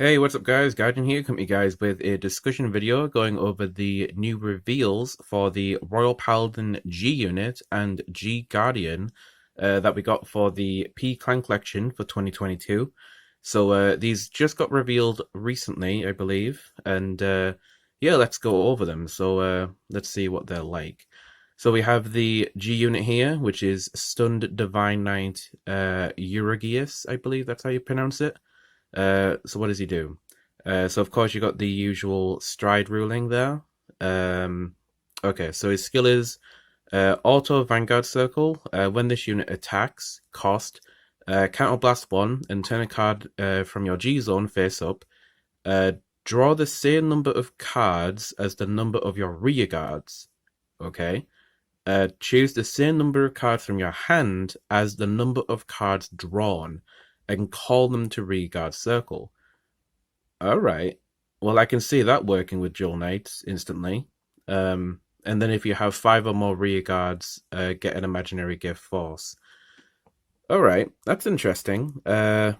Hey, what's up guys? Guardian here, coming to you guys with a discussion video going over the new reveals for the Royal Paladin G unit and G Guardian that we got for the P Clan collection for 2022. So these just got revealed recently, I believe, and yeah, let's go over them. So let's see what they're like. So we have the G unit here, which is Stunned Divine Knight Eurogias, I believe that's how you pronounce it. So what does he do? So of course you got the usual stride ruling there. Um, okay, so his skill is auto Vanguard circle. When this unit attacks, cost counterblast one and turn a card from your G zone face up. Uh, Draw the same number of cards as the number of your rear guards. Okay. Choose the same number of cards from your hand as the number of cards drawn and call them to rearguard circle. Alright. Well, I can see that working with Dual Knights instantly. And then if you have 5 or more rearguards, get an imaginary gift force. Alright, that's interesting. Yeah,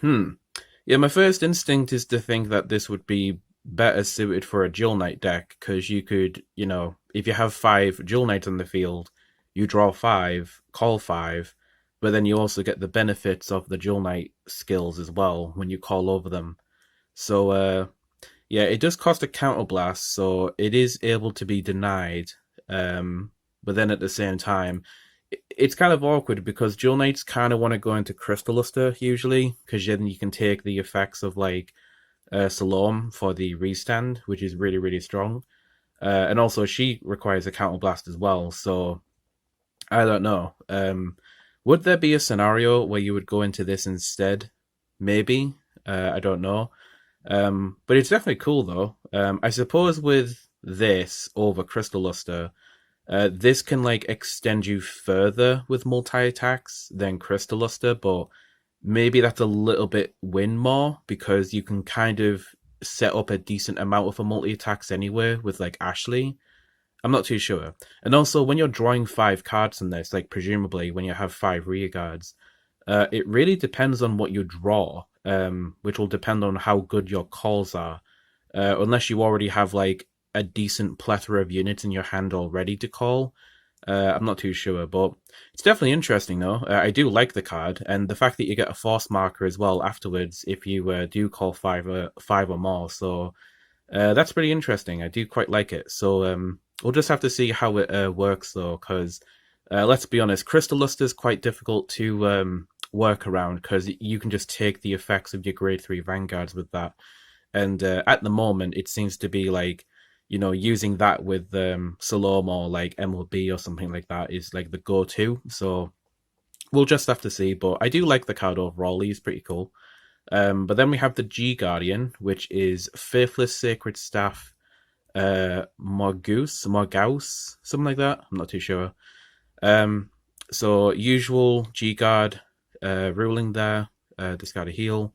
my first instinct is to think that this would be better suited for a Dual Knight deck, because you could, if you have 5 Dual Knights on the field, you draw 5, call 5, but then you also get the benefits of the Dual Knight skills as well when you call over them. So, yeah, it does cost a counterblast, so it is able to be denied. But then at the same time, it's kind of awkward because Dual Knights kind of want to go into Crystal Luster usually, because then you can take the effects of like Salome for the restand, which is really, really strong. And also she requires a counterblast as well, so I don't know. Would there be a scenario where you would go into this instead? Maybe. I don't know. But it's definitely cool though. I suppose with this over Crystal Luster, this can like extend you further with multi attacks than Crystal Luster, but maybe that's a little bit win more because you can kind of set up a decent amount of a multi attacks anyway with like Ashley. I'm not too sure. And also, when you're drawing 5 cards in this, like presumably when you have 5 rear guards, it really depends on what you draw, which will depend on how good your calls are. Unless you already have like a decent plethora of units in your hand already to call. I'm not too sure, but it's definitely interesting though. I do like the card, and the fact that you get a force marker as well afterwards if you do call 5 or more. So that's pretty interesting. I do quite like it. So we'll just have to see how it works though, because let's be honest, Crystal Luster is quite difficult to work around because you can just take the effects of your grade 3 Vanguards with that. And at the moment, it seems to be like, using that with Salome or like MLB or something like that is like the go-to. So we'll just have to see. But I do like the card overall. He's pretty cool. But then we have the G Guardian, which is Faithless Sacred Staff, Morgause, something like that. I'm not too sure. So usual G Guard ruling there, discard a heal.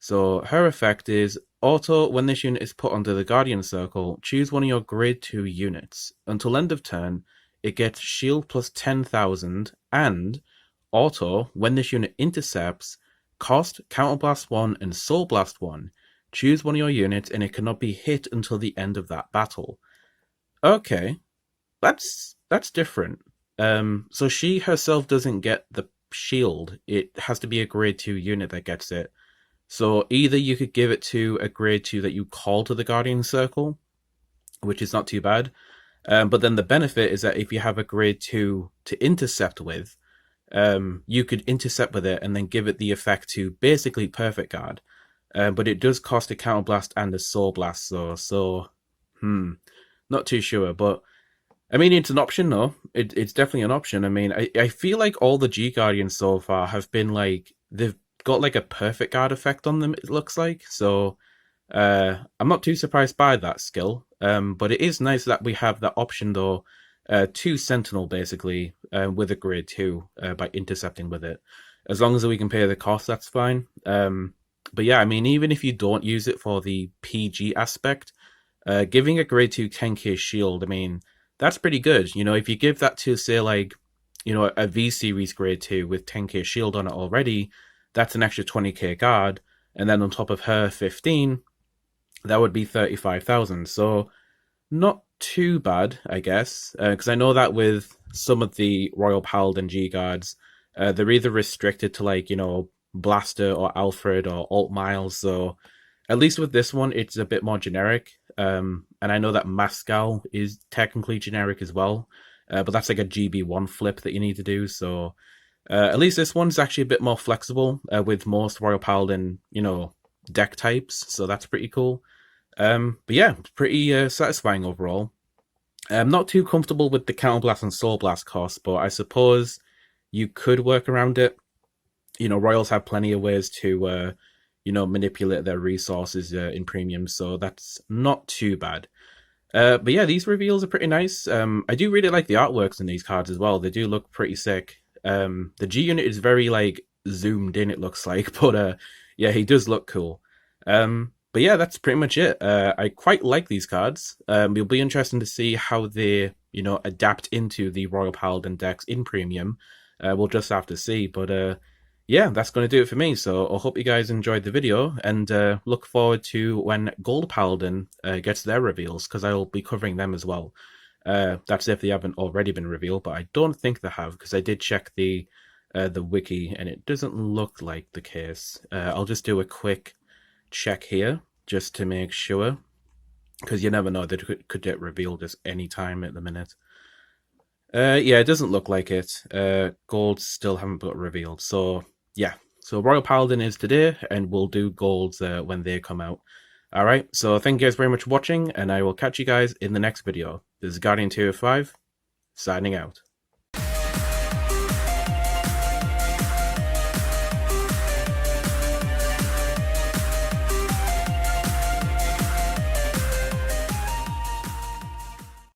So her effect is auto when this unit is put under the Guardian Circle, choose one of your grade 2 units. Until end of turn, it gets shield plus 10,000 and auto when this unit intercepts, cost counterblast 1 and soul blast 1. Choose one of your units and it cannot be hit until the end of that battle. Okay, that's different. So she herself doesn't get the shield. It has to be a grade 2 unit that gets it. So either you could give it to a grade 2 that you call to the Guardian Circle, which is not too bad. But then the benefit is that if you have a grade 2 to intercept with, you could intercept with it and then give it the effect to basically Perfect Guard. But it does cost a Counterblast and a Soul Blast, not too sure. But I mean, it's an option though. It's definitely an option. I mean, I feel like all the G Guardians so far have been like, they've got like a Perfect Guard effect on them, it looks like. So I'm not too surprised by that skill. But it is nice that we have that option though, to Sentinel basically, with a grade 2 by intercepting with it. As long as we can pay the cost, that's fine. But yeah, I mean, even if you don't use it for the PG aspect, giving a grade 2 10k shield, I mean, that's pretty good. If you give that to, say, like, a V series grade 2 with 10k shield on it already, that's an extra 20k guard. and then on top of her 15, that would be 35,000. So not too bad, I guess, because I know that with some of the Royal Paladin G guards, they're either restricted to like Blaster or Alfred or Alt Miles. So at least with this one, it's a bit more generic. And I know that Mascal is technically generic as well, but that's like a GB1 flip that you need to do. So at least this one's actually a bit more flexible with most Royal Paladin, deck types. So that's pretty cool. But yeah, pretty satisfying overall. I'm not too comfortable with the Counterblast and Soul Blast cost, but I suppose you could work around it. Royals have plenty of ways to, manipulate their resources in premium, so that's not too bad. But yeah, these reveals are pretty nice. I do really like the artworks in these cards as well. They do look pretty sick. The G unit is very like zoomed in, it looks like, but yeah, he does look cool. But yeah, that's pretty much it. I quite like these cards. It'll be interesting to see how they, adapt into the Royal Paladin decks in premium. We'll just have to see. But yeah, that's going to do it for me. So I hope you guys enjoyed the video, and look forward to when Gold Paladin gets their reveals, because I'll be covering them as well. That's if they haven't already been revealed, but I don't think they have, because I did check the wiki and it doesn't look like the case. I'll just do a quick check here just to make sure, because you never know, they could get revealed at any time at the minute. Yeah, it doesn't look like it. Golds still haven't got revealed, so yeah. So Royal Paladin is today, and we'll do golds when they come out. Alright, so thank you guys very much for watching, and I will catch you guys in the next video. This is Guardian 205, signing out.